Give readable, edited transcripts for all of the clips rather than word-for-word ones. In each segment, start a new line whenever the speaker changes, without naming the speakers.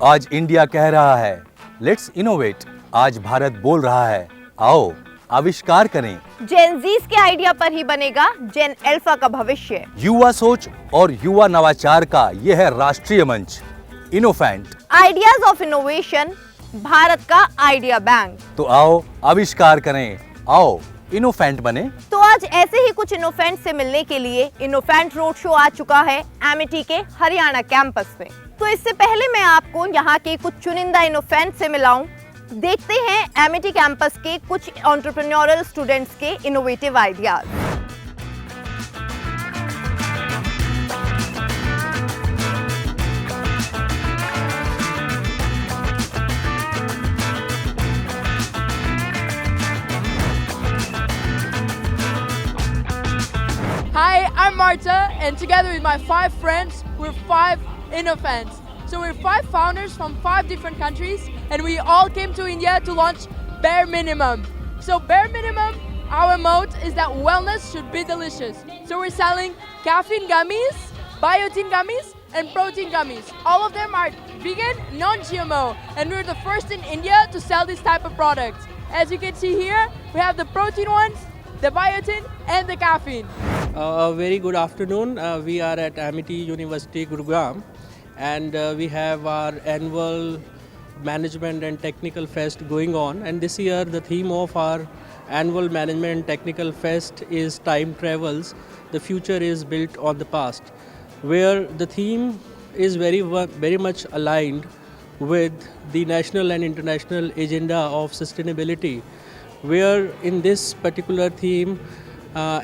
आज इंडिया कह रहा है लेट्स इनोवेट। आज भारत बोल रहा है आओ आविष्कार करें।
जेन जीस के आइडिया पर ही बनेगा जेन अल्फा का भविष्य।
युवा सोच और युवा नवाचार का यह है राष्ट्रीय मंच इनोफेंट।
आइडियाज ऑफ इनोवेशन, भारत का आइडिया बैंक।
तो आओ आविष्कार करें, आओ इनोफेंट बने।
तो आज ऐसे ही कुछ इनोफेंट से मिलने के लिए इनोफेंट रोड शो आ चुका है एमिटी के हरियाणा कैंपस में। तो इससे पहले मैं आपको यहाँ के कुछ चुनिंदा इनोफेंट से मिलाऊं। देखते हैं एमिटी कैंपस के कुछ एंटरप्रेन्योरल स्टूडेंट्स के innovative ideas.
Hi, I'm Marta, and together with my 5 friends, we're 5 InnoFans. So we're 5 founders from 5 different countries, and we all came to India to launch Bare Minimum. So Bare Minimum, our motto is that wellness should be delicious. So we're selling caffeine gummies, biotin gummies, and protein gummies. All of them are vegan, non-GMO, and we're the first in India to sell this type of products. As you can see here, we have the protein ones, the biotin, and the caffeine.
A very good afternoon. We are at Amity University, Gurugram, and we have our annual Management and Technical Fest going on. And this year, the theme of our annual Management and Technical Fest is Time Travels. The future is built on the past, where the theme is very much aligned with the national and international agenda of sustainability, where in this particular theme,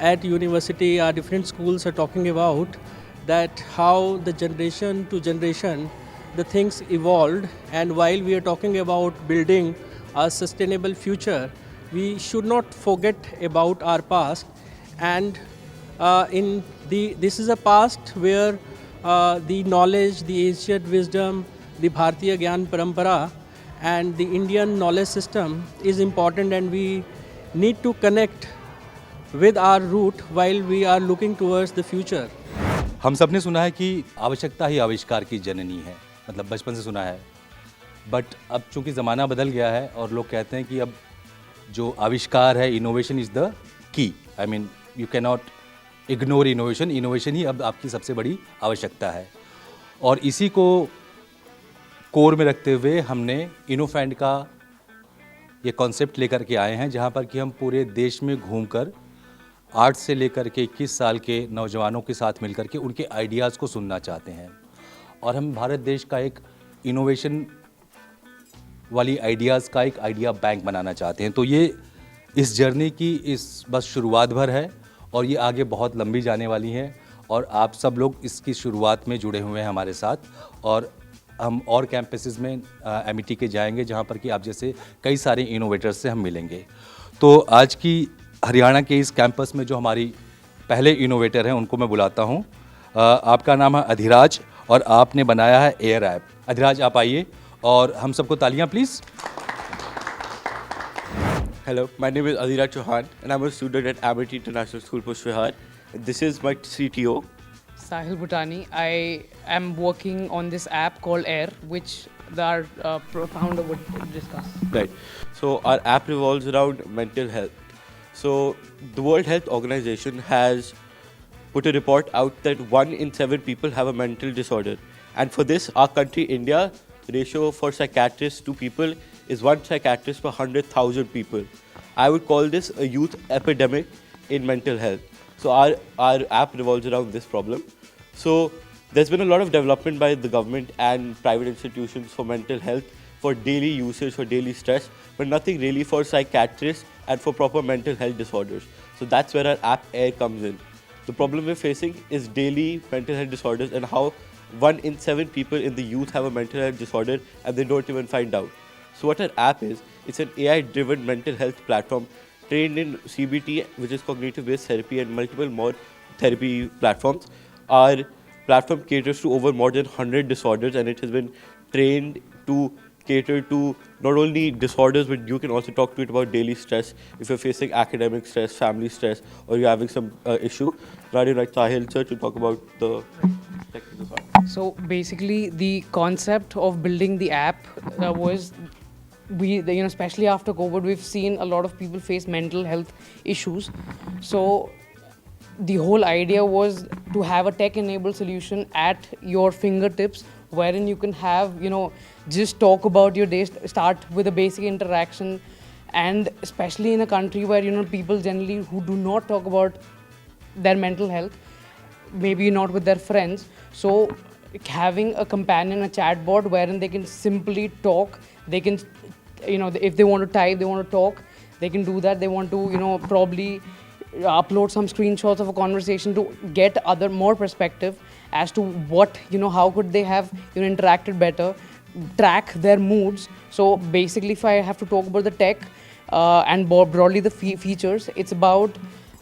at university, our different schools are talking about that how the generation to generation the things evolved, and while we are talking about building a sustainable future, we should not forget about our past. And this is a past where the knowledge, the ancient wisdom, the Bharatiya Gyan Parampara and the Indian knowledge system is important, and we need to connect with our root while we are looking towards the future.
हम सब ने सुना है कि आवश्यकता ही आविष्कार की जननी है, मतलब बचपन से सुना है। बट अब चूंकि ज़माना बदल गया है और लोग कहते हैं कि अब जो आविष्कार है, innovation is the key. I mean you can not ignore innovation. Innovation ही अब आपकी सबसे बड़ी आवश्यकता है, और इसी को कोर में रखते हुए हमने इनोफेंट का ये कॉन्सेप्ट लेकर के आए हैं, जहाँ पर कि हम पूरे देश में घूमकर 8 से लेकर के 21 साल के नौजवानों के साथ मिलकर के उनके आइडियाज़ को सुनना चाहते हैं। और हम भारत देश का एक इनोवेशन वाली आइडियाज़ का एक आइडिया बैंक बनाना चाहते हैं। तो ये इस जर्नी की इस बस शुरुआत भर है, और ये आगे बहुत लंबी जाने वाली है, और आप सब लोग इसकी शुरुआत में जुड़े हुए हैं हमारे साथ। और हम और कैंपसेस में एमिटी के जाएंगे, जहाँ पर कि आप जैसे कई सारे इनोवेटर्स से हम मिलेंगे। तो आज की हरियाणा के इस कैंपस में जो हमारी पहले इनोवेटर हैं उनको मैं बुलाता हूं। आपका नाम है अधिराज और आपने बनाया है एयर ऐप। अधिराज आप आइए और हम सबको तालियां please.
Hello, my name is Adhiraj Chauhan and I'm a student at Amity International School, Pushpihar. This is my CTO.
Sahil Bhutani. I am working on this app called Air, which our founder would discuss.
Right. So our app revolves around mental health. So the World Health Organization has put a report out that 1 in 7 people have a mental disorder. And for this, our country, India, ratio for psychiatrists to people is 1 psychiatrist per 100,000 people. I would call this a youth epidemic in mental health. So our app revolves around this problem. So there's been a lot of development by the government and private institutions for mental health, for daily usage, for daily stress, but nothing really for psychiatrists and for proper mental health disorders. So that's where our app Air comes in. The problem we're facing is daily mental health disorders, and how 1 in 7 people in the youth have a mental health disorder and they don't even find out. So what our app is, it's an AI-driven mental health platform trained in CBT, which is cognitive-based therapy, and multiple more therapy platforms. Our platform caters to over more than 100 disorders, and it has been trained to cater to not only disorders, but you can also talk to it about daily stress. If you're facing academic stress, family stress, or you're having some issue, now I'd like Sahil sir to talk about the technical part.
So basically, the concept of building the app was especially after COVID, we've seen a lot of people face mental health issues. So the whole idea was to have a tech-enabled solution at your fingertips, wherein you can have, just talk about your day, start with a basic interaction, and especially in a country where people generally who do not talk about their mental health, maybe not with their friends. So having a companion, a chatbot wherein they can simply talk, they can, if they want to type, they want to talk, they can do that. They want to, probably upload some screenshots of a conversation to get more perspective as to what, how could they have, interacted better, track their moods. So basically, if I have to talk about the tech and broadly the features, it's about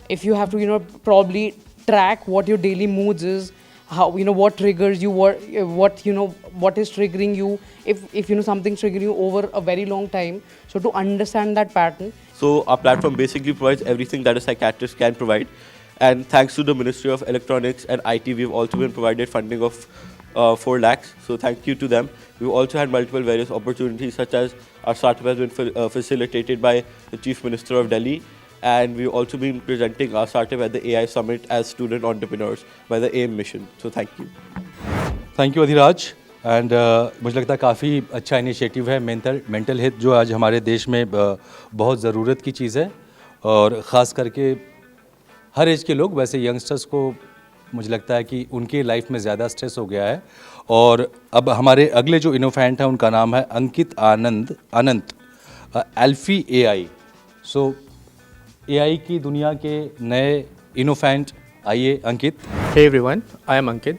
if you have to, probably track what your daily moods is, how what triggers you, what is triggering you, if something's triggering you over a very long time. So to understand that pattern.
So our platform basically provides everything that a psychiatrist can provide. And thanks to the Ministry of Electronics and IT, we've also been provided funding of 4 lakhs. So thank you to them. We've also had multiple various opportunities, such as our startup has been facilitated by the Chief Minister of Delhi. And we've also been presenting our startup at the AI Summit as student entrepreneurs by the AIM mission. So thank you.
Thank you Adhiraj and मुझे लगता है काफ़ी अच्छा initiative है mental health जो आज हमारे देश में बहुत ज़रूरत की चीज़ है और ख़ास करके हर एज के लोग, वैसे यंगस्टर्स को मुझे लगता है कि उनके लाइफ में ज़्यादा स्ट्रेस हो गया है। और अब हमारे अगले जो इनोफेंट हैं उनका नाम है अंकित अनंत एल्फी एआई। सो एआई की दुनिया के नए इनोफेंट, आइए अंकित।
Hey everyone, I am Ankit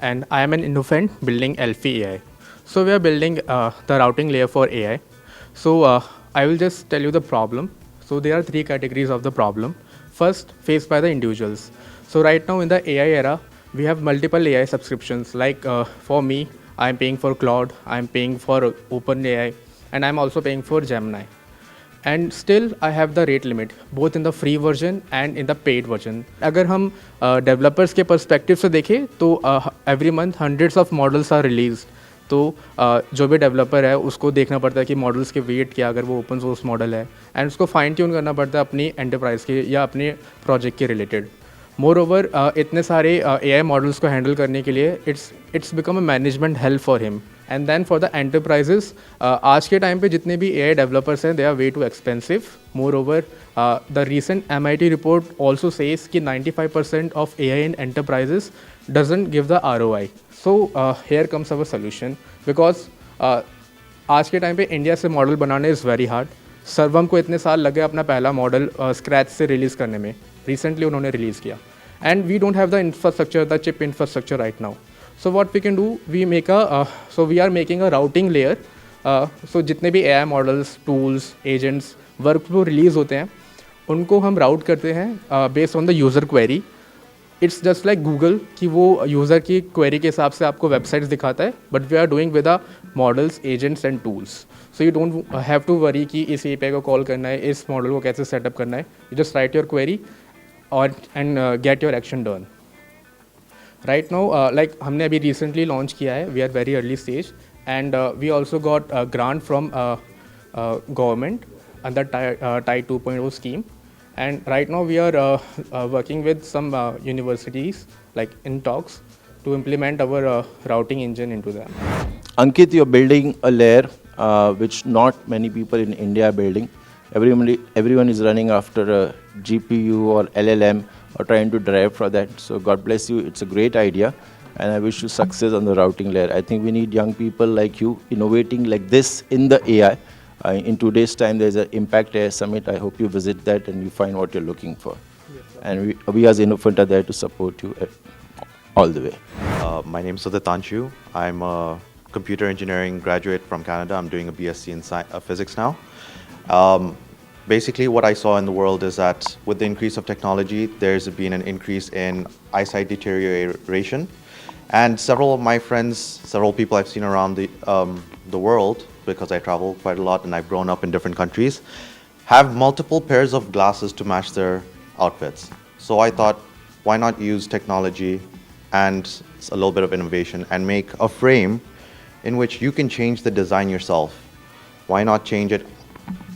and I am an Innofent building Alfie AI. So we are building the routing layer for AI. So I will just tell you the problem. So there are 3 categories of the problem. First, faced by the individuals. So right now in the AI era, we have multiple AI subscriptions. Like for me, I am paying for Claude, I am paying for OpenAI, and I am also paying for Gemini. And still I have the rate limit both in the free version and in the paid version. अगर हम developers के perspective से देखें तो every month hundreds of models are released. तो जो भी developer है उसको देखना पड़ता है कि मॉडल्स के वेट क्या, अगर वो ओपन सोर्स मॉडल है, एंड उसको फाइन ट्यून करना पड़ता है अपनी एंटरप्राइज के या अपने प्रोजेक्ट के रिलेटेड। मोर ओवर इतने सारे AI मॉडल्स को हैंडल करने के लिए it's become a management help for him. And then for the enterprises, आज के टाइम पे जितने भी AI डेवलपर्स हैं they are way too expensive. Moreover the recent MIT report also says कि 95% of AI in enterprises doesn't give the ROI. So here comes our solution because आज के time पे India से model बनाने is very hard. सर्वम को इतने साल लगे अपना पहला मॉडल स्क्रैच से रिलीज़ करने में, रिसेंटली उन्होंने रिलीज़ किया, and we don't have the infrastructure, the chip infrastructure right now. So what we can do, we are making a routing layer. So जितने भी AI models, tools, agents, work flow release होते हैं उनको हम route करते हैं based on the user query. It's just like Google कि वो यूज़र की क्वेरी के हिसाब से आपको वेबसाइट्स दिखाता है, but we are doing with the models, agents and tools. So you don't have to worry कि इस API को कॉल करना है, इस मॉडल को कैसे सेटअप करना है। You just write your query और and get your action done. Right now like हमने अभी रिसेंटली लॉन्च किया है, we are very early stage, and we also got grant from government under TIDE 2.0 scheme. And right now we are working with some universities, like in talks, to implement our routing engine into them.
Ankit, you're building a layer which not many people in India are building. Everyone is running after a GPU or LLM or trying to drive for that. So God bless you. It's a great idea, and I wish you success on the routing layer. I think we need young people like you innovating like this in the AI. In today's time, there's an Impact AI Summit. I hope you visit that and you find what you're looking for. Yes, and we as Innofent are there to support you all the way.
My name is Sudhitanshu. I'm a computer engineering graduate from Canada. I'm doing a BSc in physics now. Basically, what I saw in the world is that with the increase of technology, there's been an increase in eyesight deterioration. And several of my friends, several people I've seen around the world, because I travel quite a lot and I've grown up in different countries, have multiple pairs of glasses to match their outfits. So I thought, why not use technology and a little bit of innovation and make a frame in which you can change the design yourself. Why not change it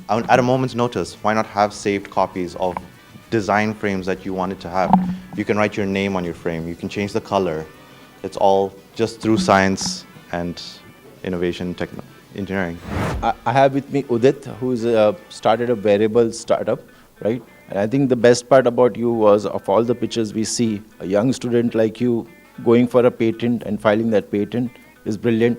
at a moment's notice? Why not have saved copies of design frames that you wanted to have? You can write your name on your frame. You can change the color. It's all just through science and innovation engineering.
I have with me Udit, who's started a wearable startup, right? And I think the best part about you was, of all the pictures we see, a young student like you going for a patent and filing that patent is brilliant.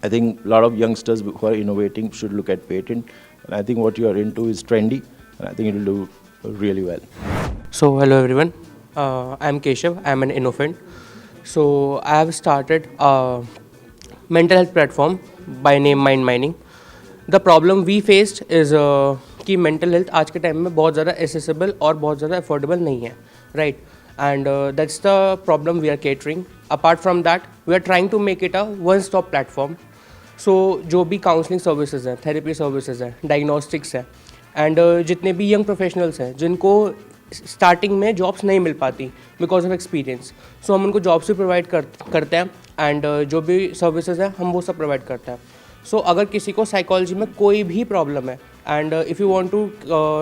I think a lot of youngsters who are innovating should look at patent. And I think what you are into is trendy, and I think it will do really well.
So hello everyone, I'm Keshav, I'm an Innofend. So I have started a mental health platform by name Mind Mining. The problem we faced is कि mental health आज के time में बहुत ज़्यादा accessible और बहुत ज़्यादा affordable नहीं है, right? And that's the problem we are catering. Apart from that, we are trying to make it a one-stop platform. So जो भी counseling services हैं, therapy services हैं, diagnostics हैं, and जितने भी young professionals हैं जिनको स्टार्टिंग में जॉब्स नहीं मिल पाती बिकॉज ऑफ एक्सपीरियंस, सो हम उनको जॉब्स भी प्रोवाइड करते हैं एंड जो भी सर्विसेज हैं हम वो सब प्रोवाइड करते हैं. सो अगर किसी को साइकोलॉजी में कोई भी प्रॉब्लम है and if you want to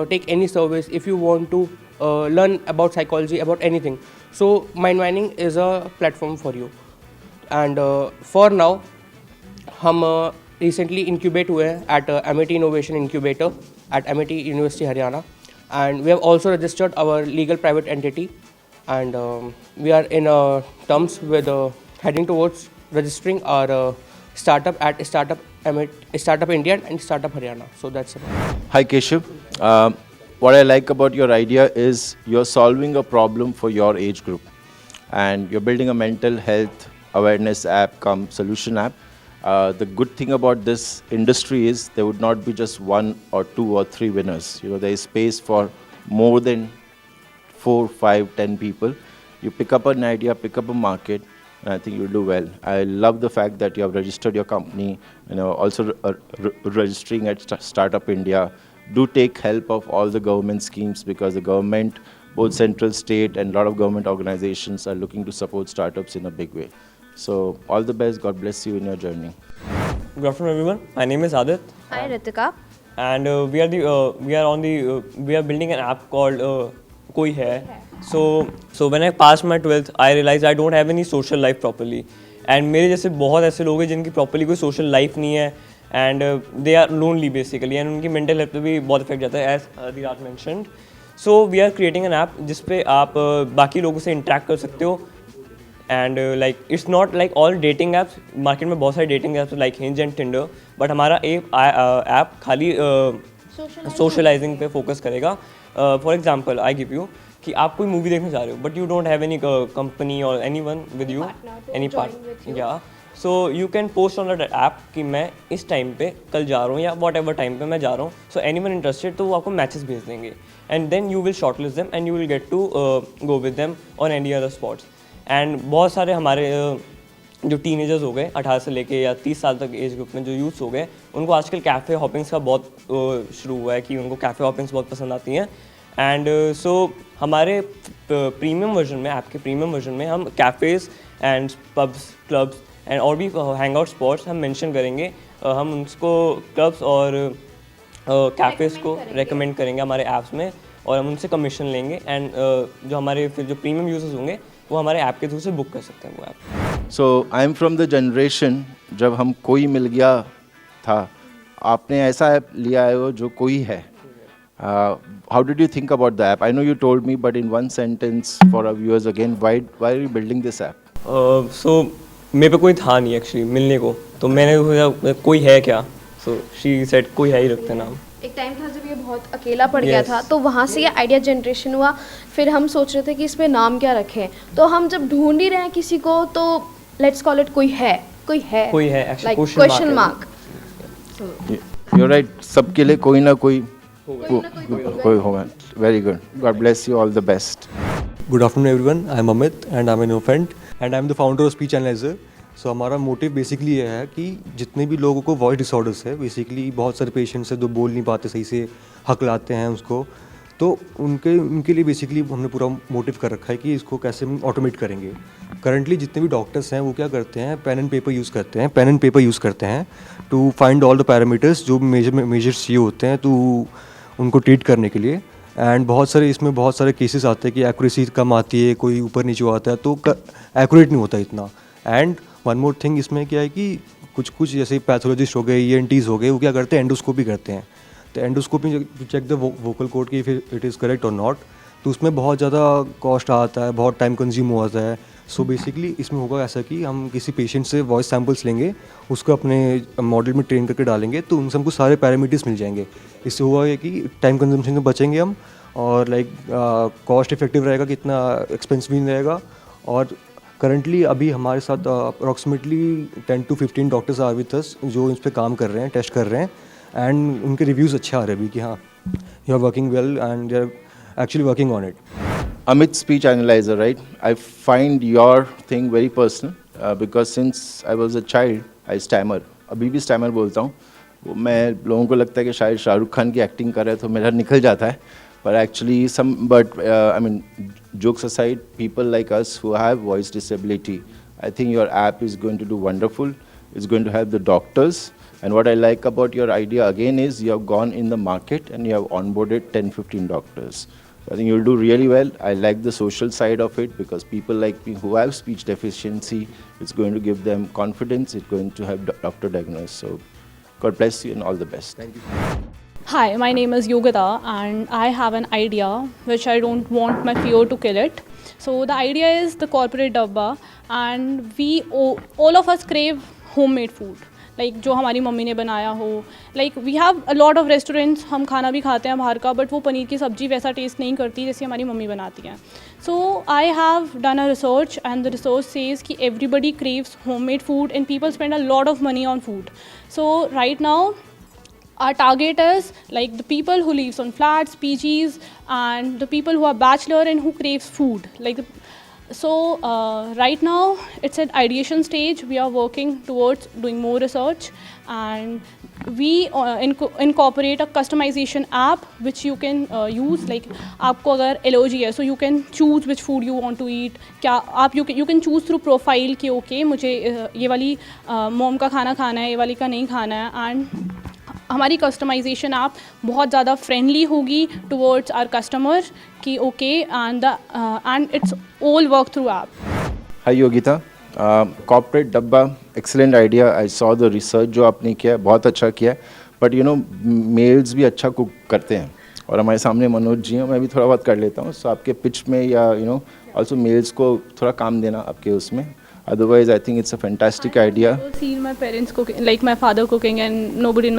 take any service, if you want to learn about psychology, about anything, so mind mining is a platform for you. And for now हम रिसेंटली इंक्यूबेट हुए हैं at MIT innovation incubator at MIT university Haryana. And we have also registered our legal private entity, and we are in terms with heading towards registering our startup at Startup India and Startup Haryana. So that's it.
Hi Keshav. What I like about your idea is you're solving a problem for your age group, and you're building a mental health awareness app cum solution app. The good thing about this industry is there would not be just 1 or 2 or 3 winners. You know, there is space for more than 4, 5, 10 people. You pick up an idea, pick up a market, and I think you'll do well. I love the fact that you have registered your company, you know, also registering at Startup India. Do take help of all the government schemes, because the government, both central, state, and a lot of government organizations are looking to support startups in a big way. So all the best. God bless you in your journey.
Good afternoon, everyone. My name is Adit.
Hi Ritika.
And we are building an app called Koi Hai. So when I passed my 12th, I realized I don't have any social life properly. And मेरे जैसे बहुत ऐसे लोग हैं जिनकी properly कोई social life नहीं है, and they are lonely basically, and उनकी mental health पे भी बहुत effect जाता है, as Dhirat mentioned. So we are creating an app जिस पे आप बाकी लोगों से interact कर सकते हो. And like it's not like all dating apps. Market में बहुत सारे dating apps like Hinge and Tinder, but हमारा ऐप खाली सोशलाइजिंग पे फोकस करेगा. For example I give you कि आप कोई मूवी देखने जा रहे हो but you don't have any company और anyone with you, any part, या so you can post on that app कि मैं इस टाइम पे कल जा रहा हूँ या वॉट एवर टाइम पे मैं जा रहा हूँ. सो एनी वन इंटरेस्टेड तो वो आपको मैचेस भेज देंगे, and then you will shortlist them and you will get to go with them on any other spots. And बहुत सारे हमारे जो टीनेजर्स हो गए 18 से लेके या 30 साल तक एज ग्रुप में जो यूथ्स हो गए, उनको आजकल कैफ़े हॉपिंग्स का बहुत शुरू हुआ है कि उनको कैफ़े हॉपिंग्स बहुत पसंद आती हैं. एंड सो हमारे प्रीमियम वर्जन में, ऐप के प्रीमियम वर्जन में हम cafes and pubs, clubs and और भी हैंग आउट स्पॉट्स हम मेंशन करेंगे. हम उनको क्लब्स और कैफ़ेज़ को रेकमेंड करेंगे हमारे ऐप्स में, और हम उनसे कमीशन लेंगे. एंड जो हमारे फिर जो प्रीमियम यूजर्स होंगे वो हमारे ऐप के थ्रू से बुक कर सकते हैं वो app.
So I am from the generation जब हम कोई मिल गया था, आपने ऐसा ऐप लिया है वो जो कोई है. How did you think about the app? I know you told me, but in one sentence for our viewers again, why are you building this app?
So मेरे पे कोई था नहीं एक्चुअली मिलने को, तो मैंने सोचा कोई है क्या, सो शी सेड कोई है ही रखते नाम.
एक टाइम था जब ये बहुत अकेला पड़ गया था, तो वहाँ से ये आइडिया जनरेशन हुआ. फिर हम सोच रहे थे कि इस पे नाम क्या रखें, तो हम जब ढूंढ ही रहे हैं किसी को, तो लेट्स कॉल इट कोई है like question mark.
You right, सबके लिए कोई ना कोई होगा. Very good. God bless you. All the best.
Good afternoon everyone. I am Amit and I am an Innofint and I am the founder of speech analyzer. सो हमारा motive basically ये है कि जितने भी लोगों को वॉइस डिसऑर्डर्स है, बेसिकली बहुत सारे पेशेंट्स हैं जो बोल नहीं पाते सही से, हक लाते हैं उसको, तो तो उनके लिए बेसिकली हमने पूरा मोटिव कर रखा है कि इसको कैसे हम ऑटोमेट करेंगे। करंटली जितने भी डॉक्टर्स हैं वो क्या करते हैं, पेन एंड पेपर यूज़ करते हैं to find all the parameters जो मेजर्स चाहिए होते हैं तो उनको ट्रीट करने के लिए। एंड इसमें बहुत सारे केसेस आते हैं कि एक्यूरेसी कम आती है, कोई ऊपर नीचे आता है तो एक्यूरेट नहीं होता इतना। एंड वन मोर थिंग इसमें क्या है कि कुछ जैसे पैथोलॉजिस्ट हो गए, ENTs हो गए, वो क्या करते हैं, एंडोस्कोपी करते हैं। तो endoscopy check the vocal cord कि इट इज़ करेक्ट और नॉट, तो उसमें बहुत ज़्यादा कॉस्ट आता है, बहुत टाइम कंज्यूम होता है। सो बेसिकली इसमें होगा ऐसा कि हम किसी पेशेंट से वॉइस सैम्पल्स लेंगे, उसको अपने मॉडल में ट्रेन करके डालेंगे तो उनसे हमको सारे पैरामीटर्स मिल जाएंगे। इससे हुआ है कि टाइम कंजम्पशन में बचेंगे हम, और कॉस्ट इफेक्टिव रहेगा, कितना एक्सपेंसिव नहीं रहेगा। और करंटली अभी हमारे साथ approximately 10 to 15 doctors are with us जो इस पर काम कर रहे हैं, टेस्ट कर रहे हैं, एंड उनके रिव्यूज़ अच्छे आ रहे हैं अभी कि हाँ you are working well and you are actually working on it.
Amit, speech analyzer, right? I find your thing very personal because since I was a child, I stammer. अभी भी stammer बोलता हूँ। वो मैं लोगों को लगता है कि शायद शाहरुख खान की एक्टिंग कर रहे तो मेरा निकल जाता है, but actually I mean, jokes aside, people like us who have voice disability, I think your app is going to do wonderful. It's going to help the doctors. And what I like about your idea again is you have gone in the market and you have onboarded 10-15 doctors. So I think you'll do really well. I like the social side of it because people like me who have speech deficiency, it's going to give them confidence. It's going to help doctor diagnose. So God bless you and all the best.
Thank you.
Hi, my name is Yogita and I have an idea which I don't want my fear to kill it. So the idea is the corporate dabba, and all of us crave homemade food. Like जो हमारी mummy ने बनाया हो। Like we have a lot of restaurants, हम खाना भी खाते हैं बाहर का, बट वो पनीर की सब्ज़ी वैसा टेस्ट नहीं करती जैसे हमारी मम्मी बनाती हैं। So I have done a research and the research says कि everybody craves homemade food and people spend a lot of money on food. So right now our target is like the people who lives on flats, PGs, and the people who are bachelor and who craves food. Right now it's at ideation stage. We are working towards doing more research, and we incorporate a customization app which you can use. Like आपको अगर allergy है, so you can choose which food you want to eat. क्या आप you can choose through profile कि okay मुझे ये वाली mom का खाना खाना है, ये वाली का नहीं खाना है। and हमारी कस्टमाइजेशन ऐप बहुत ज़्यादा फ्रेंडली होगी टुवर्ड्स आवर कस्टमर कि okay and it's all work through app.
Hi Yogita, corporate dabba, excellent idea. I saw the research जो आपने किया, बहुत अच्छा किया। बट यू नो मेल्स भी अच्छा कुक करते हैं और हमारे सामने मनोज जी हैं, मैं भी थोड़ा बहुत कर लेता हूँ। सो आपके पिच में या यू नो ऑल्सो मेल्स को थोड़ा काम देना आपके उसमें। Otherwise, I think it's a fantastic idea.
I've seen my parents cooking, like my father cooking, and nobody in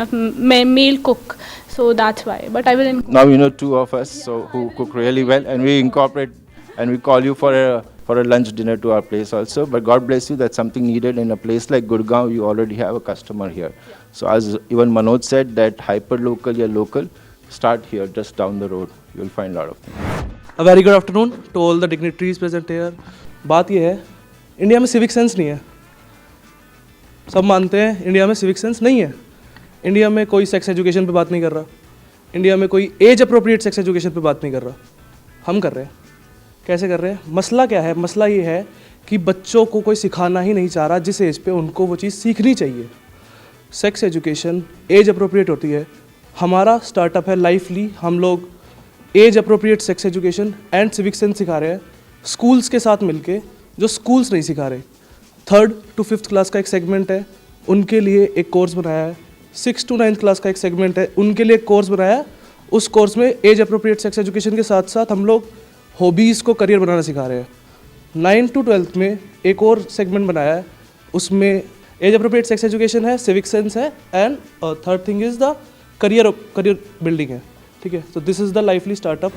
my male cook, so that's why. But I will.
Now you know two of us who cook really well, and we incorporate and we call you for a lunch dinner to our place also. But God bless you, that's something needed in a place like Gurgaon. You already have a customer here. So as even Manoj said, that hyper local, local, start here, just down the road. You'll find a lot of things.
A very good afternoon to all the dignitaries present here. बात ये है, India में civic sense नहीं है। सब मानते हैं India में सिविक सेंस नहीं है। इंडिया में कोई सेक्स एजुकेशन पे बात नहीं कर रहा, इंडिया में कोई एज अप्रोप्रिएट सेक्स एजुकेशन पे बात नहीं कर रहा। हम कर रहे हैं। कैसे कर रहे हैं? मसला क्या है? मसला ये है कि बच्चों को कोई सिखाना ही नहीं चाह रहा जिस एज पे उनको वो चीज़ सीखनी चाहिए। सेक्स एजुकेशन एज अप्रोप्रिएट होती है। हमारा स्टार्टअप है लाइफली, हम लोग as appropriate sex education and civic sense सिखा रहे हैं स्कूल्स के साथ मिलके, जो स्कूल्स नहीं सिखा रहे। 3rd to 5th क्लास का एक सेगमेंट है, उनके लिए एक कोर्स बनाया है। 6th to 9th क्लास का एक सेगमेंट है, उनके लिए एक कोर्स बनाया है। उस कोर्स में एज अप्रोप्रिएट सेक्स एजुकेशन के साथ साथ हम लोग हॉबीज़ को करियर बनाना सिखा रहे हैं। 9 to 12th में एक और सेगमेंट बनाया है, उसमें एज अप्रोप्रिएट सेक्स एजुकेशन है, सिविक सेंस है, and third thing is the career building है। ठीक है, तो this is the Lifely startup.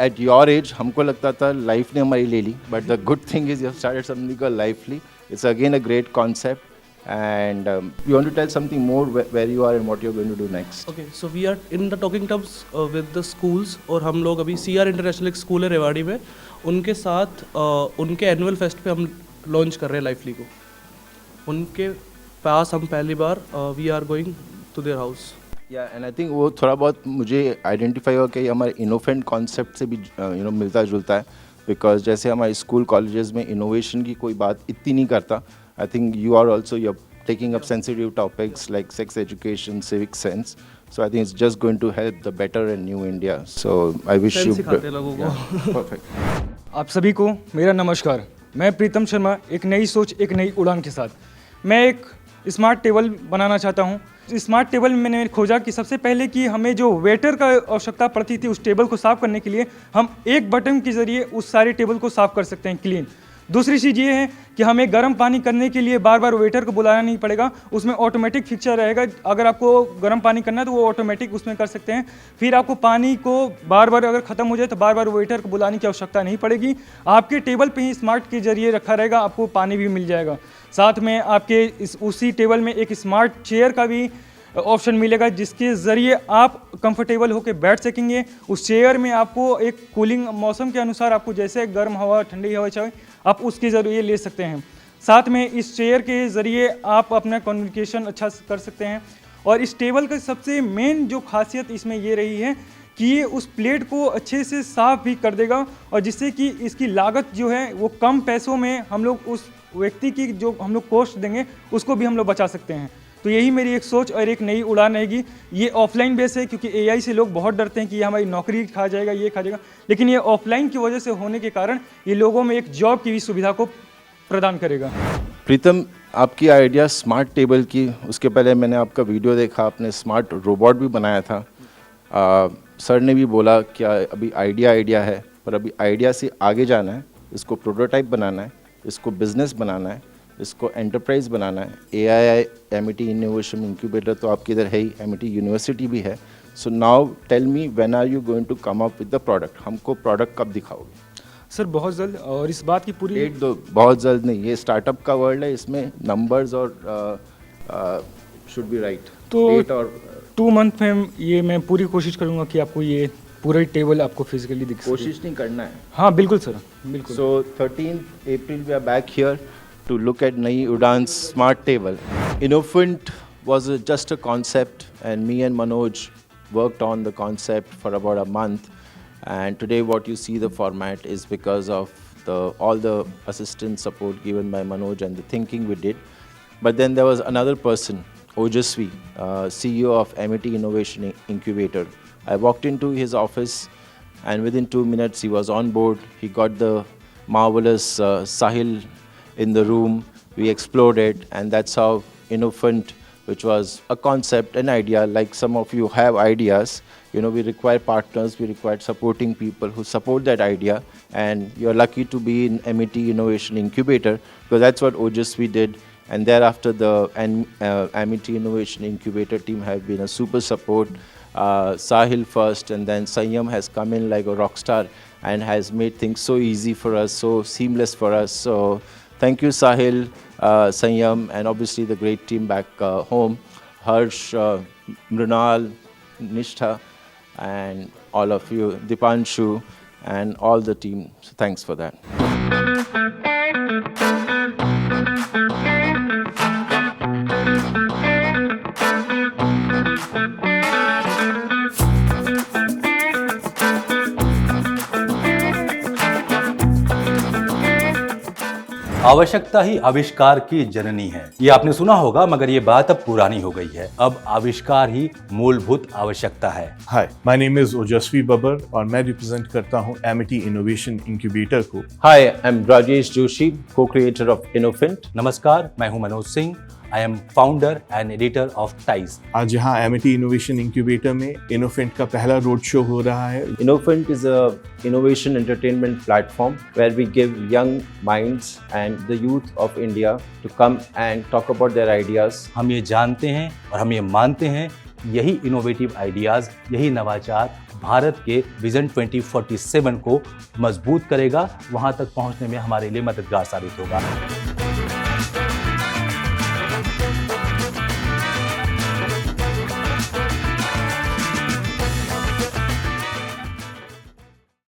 At your age, हमको लगता था लाइफ ने हमारी ले ली, but the good thing is you have started something called Lively. It's again a great concept, and you want to tell something more where you are and what you're going to do next.
Okay, so we are in the talking terms with the schools, और हम लोग अभी CR international एक school है रेवाड़ी में, उनके साथ उनके एनुअल फेस्ट पे हम लॉन्च कर रहे हैं लाइफली को। उनके पास हम पहली बार we are going to their house.
Yeah and I think वो थोड़ा बहुत मुझे आइडेंटिफाई हुआ कि हमारे इनोफेंट कॉन्सेप्ट से भी मिलता जुलता है, बिकॉज जैसे हमारे स्कूल कॉलेजेस में इनोवेशन की कोई बात इतनी नहीं करता. I think you are also you taking up sensitive topics like sex education, civic sense. So I think it's just going to help the better and new India. So I wish you perfect.
आप सभी को मेरा नमस्कार. मैं प्रीतम शर्मा, एक नई सोच एक नई उड़ान के साथ मैं एक स्मार्ट टेबल बनाना चाहता हूँ. स्मार्ट टेबल में मैंने खोजा कि सबसे पहले कि हमें जो वेटर का आवश्यकता पड़ती थी उस टेबल को साफ़ करने के लिए हम एक बटन के ज़रिए उस सारे टेबल को साफ़ कर सकते हैं क्लीन. दूसरी चीज़ ये है कि हमें गर्म पानी करने के लिए बार बार वेटर को बुलाना नहीं पड़ेगा, उसमें ऑटोमेटिक फीचर रहेगा. अगर आपको गर्म पानी करना है तो वो ऑटोमेटिक उसमें कर सकते हैं. फिर आपको पानी को बार बार अगर ख़त्म हो जाए तो बार बार वेटर को बुलाने की आवश्यकता नहीं पड़ेगी. आपके टेबल पे ही स्मार्ट के जरिए रखा रहेगा, आपको पानी भी मिल जाएगा. साथ में आपके उसी टेबल में एक स्मार्ट चेयर का भी ऑप्शन मिलेगा जिसके ज़रिए आप कंफर्टेबल होकर बैठ सकेंगे. उस चेयर में आपको एक कूलिंग मौसम के अनुसार आपको जैसे गर्म हवा ठंडी हवा चाहिए आप उसके ज़रिए ले सकते हैं. साथ में इस चेयर के ज़रिए आप अपना कम्युनिकेशन अच्छा कर सकते हैं. और इस टेबल का सबसे मेन जो खासियत इसमें ये रही है कि ये उस प्लेट को अच्छे से साफ़ भी कर देगा और जिससे कि इसकी लागत जो है वो कम पैसों में हम लोग उस व्यक्ति की जो हम लोग कॉस्ट देंगे उसको भी हम लोग बचा सकते हैं. तो यही मेरी एक सोच और एक नई उड़ान रहेगी. ये ऑफलाइन बेस है क्योंकि एआई से लोग बहुत डरते हैं कि ये हमारी नौकरी खा जाएगा, ये खा जाएगा, लेकिन ये ऑफलाइन की वजह से होने के कारण ये लोगों में एक जॉब की भी सुविधा को प्रदान करेगा.
प्रीतम, आपकी आइडिया स्मार्ट टेबल की, उसके पहले मैंने आपका वीडियो देखा, आपने स्मार्ट रोबोट भी बनाया था. सर ने भी बोला कि अभी आइडिया है, पर अभी आइडिया से आगे जाना है, इसको प्रोटोटाइप बनाना है, इसको बिजनेस बनाना है, इसको एंटरप्राइज बनाना है. AII एमिटी इनोवेशन इंक्यूबेटर तो आपके इधर है ही, एमिटी यूनिवर्सिटी भी है. So now tell me, when are you going to come up with the product? हमको प्रोडक्ट कब दिखाओगे?
सर बहुत जल्द. और इस बात की पूरी
डेट दो. बहुत जल्द नहीं, ये स्टार्टअप का वर्ल्ड है, इसमें नंबर्स और शुड बी राइट.
तो
डेट और
2 मंथ में ये मैं पूरी कोशिश करूँगा कि आपको ये पूरा टेबल आपको फिजिकली दिख सके.
कोशिश नहीं करना है.
हाँ बिल्कुल सर, बिल्कुल.
सो 13th April we are back here to look at Nai Udan's smart table. Innofint was just a concept, and me and Manoj worked on the concept for about a month. And today what you see the format is because of all the assistant support given by Manoj and the thinking we did. But then there was another person, Ojasvi, CEO of Amity Innovation Incubator. I walked into his office and within 2 minutes he was on board. He got the marvelous Sahil in the room. We explored it, and that's how Innofint, which was a concept, an idea, like some of you have ideas, you know, we require partners, we require supporting people who support that idea, and you're lucky to be in Amity Innovation Incubator, because that's what Ojasvi did. And thereafter the Amity Innovation Incubator team have been a super support. Sahil first, and then Sanyam has come in like a rock star and has made things so easy for us, so seamless for us. So thank you, Sahil, Sanyam, and obviously the great team back home, Harsh, Mrunal, Nishtha, and all of you, Dipanshu, and all the team. So thanks for that.
आवश्यकता ही आविष्कार की जननी है. ये आपने सुना होगा, मगर ये बात अब पुरानी हो गई है. अब आविष्कार ही मूलभूत आवश्यकता है.
हाय, माय नेम इज ओजस्वी बबर और मैं रिप्रेजेंट करता हूँ एमिटी इनोवेशन इंक्यूबेटर को.
Hi, I am Rajesh Joshi, co-creator of Innofint.
नमस्कार, मैं हूँ Manoj Singh. I am founder and editor of TIES.
आज यहाँ एमिटी इनोवेशन इंक्यूबेटर में इनोफिंट का पहला रोड शो हो रहा है.
Innofint is a innovation entertainment platform where we give young minds and the youth of India to come and talk about their ideas.
हम ये जानते हैं और हम ये मानते हैं, यही इनोवेटिव आइडियाज, यही नवाचार भारत के विजन 2047 को मजबूत करेगा, वहाँ तक पहुँचने में हमारे लिए मददगार साबित होगा.